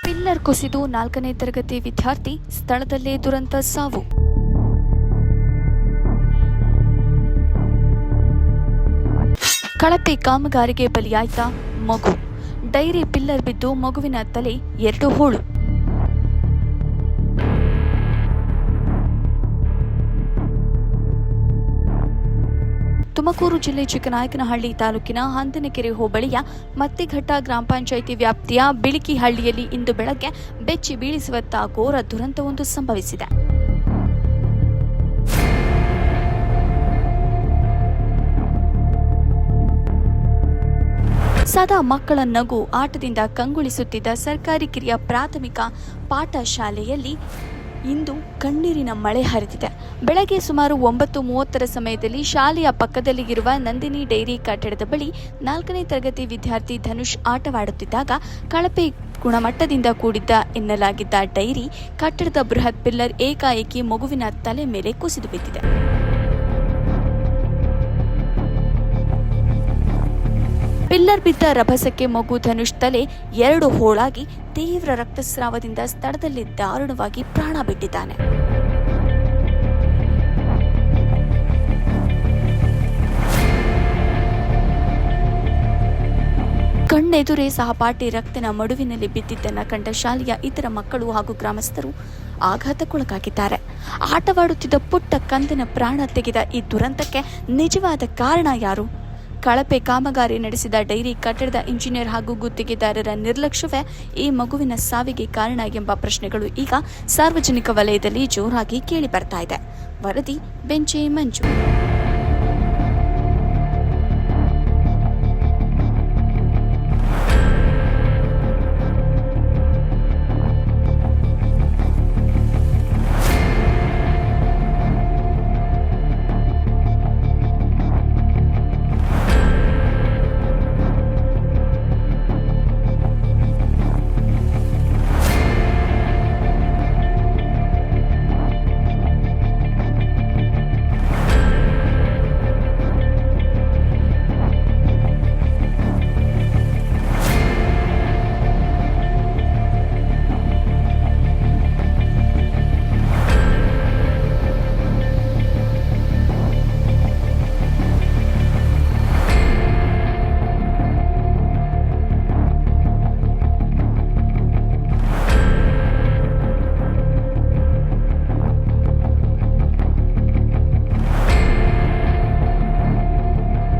Pillar ಕುಸಿದು 4ನೇ ತರಗತಿ ವಿದ್ಯಾರ್ಥಿ ಸ್ಥಳದಲ್ಲೇ ದುರಂತ ಸಾವು. ಕಳಪೆ ಕಾಮಗಾರಿಗೆ ಬಲಿಯಾಯ್ತ ಮಗು. ಡೈರಿ ಪಿಲ್ಲರ್ ಬಿದ್ದು ಮಗುವಿನ ತಲೆ 2 ಹೋಳು. ತುಮಕೂರು ಜಿಲ್ಲೆ ಚಿಕ್ಕನಾಯಕನಹಳ್ಳಿ ತಾಲೂಕಿನ ಹಂದನಕೆರೆ ಹೋಬಳಿಯ ಮತ್ತಿಘಟ್ಟ ಗ್ರಾಮ ಪಂಚಾಯಿತಿ ವ್ಯಾಪ್ತಿಯ ಬಿಳಿಕಿಹಳ್ಳಿಯಲ್ಲಿ ಇಂದು ಬೆಳಗ್ಗೆ ಬೆಚ್ಚಿ ಬೀಳಿಸುವತ್ತ ಘೋರ ದುರಂತವೊಂದು ಸಂಭವಿಸಿದೆ. ಸದಾ ಮಕ್ಕಳ ನಗು ಆಟದಿಂದ ಕಂಗೊಳಿಸುತ್ತಿದ್ದ ಸರ್ಕಾರಿ ಕಿರಿಯ ಪ್ರಾಥಮಿಕ ಪಾಠಶಾಲೆಯಲ್ಲಿ ಇಂದು ಕಣ್ಣೀರಿನ ಮಳೆ ಹರಿದಿದೆ. ಬೆಳಗ್ಗೆ ಸುಮಾರು 9:30 ಸಮಯದಲ್ಲಿ ಶಾಲೆಯ ಪಕ್ಕದಲ್ಲಿ ಇರುವ ನಂದಿನಿ ಡೈರಿ ಕಟ್ಟಡದ ಬಳಿ 4ನೇ ತರಗತಿ ವಿದ್ಯಾರ್ಥಿ ಧನುಷ್ ಆಟವಾಡುತ್ತಿದ್ದಾಗ ಕಳಪೆ ಗುಣಮಟ್ಟದಿಂದ ಕೂಡಿದ್ದ ಎನ್ನಲಾಗಿದ್ದ ಡೈರಿ ಕಟ್ಟಡದ ಬೃಹತ್ ಪಿಲ್ಲರ್ ಏಕಾಏಕಿ ಮಗುವಿನ ತಲೆ ಮೇಲೆ ಕುಸಿದು ಬಿದ್ದಿದೆ. ಪಿಲ್ಲರ್ ಬಿದ್ದ ರಭಸಕ್ಕೆ ಮಗು ಧನುಷ್ ತಲೆ 2 ಹೋಳಾಗಿ ತೀವ್ರ ರಕ್ತಸ್ರಾವದಿಂದ ಸ್ಥಳದಲ್ಲಿ ದಾರುಣವಾಗಿ ಪ್ರಾಣ ಬಿಟ್ಟಿದ್ದಾನೆ. ಕಣ್ಣೆದುರೇ ಸಹಪಾಠಿ ರಕ್ತನ ಮಡುವಿನಲ್ಲಿ ಬಿದ್ದಿದ್ದನ್ನು ಕಂಡ ಶಾಲೆಯ ಇತರ ಮಕ್ಕಳು ಹಾಗೂ ಗ್ರಾಮಸ್ಥರು ಆಘಾತಕ್ಕೊಳಗಾಗಿದ್ದಾರೆ. ಆಟವಾಡುತ್ತಿದ್ದ ಪುಟ್ಟ ಕಂದನ ಪ್ರಾಣ ತೆಗೆದ ಈ ದುರಂತಕ್ಕೆ ನಿಜವಾದ ಕಾರಣ ಯಾರು? ಕಳಪೆ ಕಾಮಗಾರಿ ನಡೆಸಿದ ಡೈರಿ ಕಟ್ಟಡದ ಇಂಜಿನಿಯರ್ ಹಾಗೂ ಗುತ್ತಿಗೆದಾರರ ನಿರ್ಲಕ್ಷ್ಯವೇ ಈ ಮಗುವಿನ ಸಾವಿಗೆ ಕಾರಣ ಎಂಬ ಪ್ರಶ್ನೆಗಳು ಈಗ ಸಾರ್ವಜನಿಕ ವಲಯದಲ್ಲಿ ಜೋರಾಗಿ ಕೇಳಿ ಬರ್ತಾ ಇದೆ. ವರದಿ ಬೆಂಚೆ ಮಂಜು.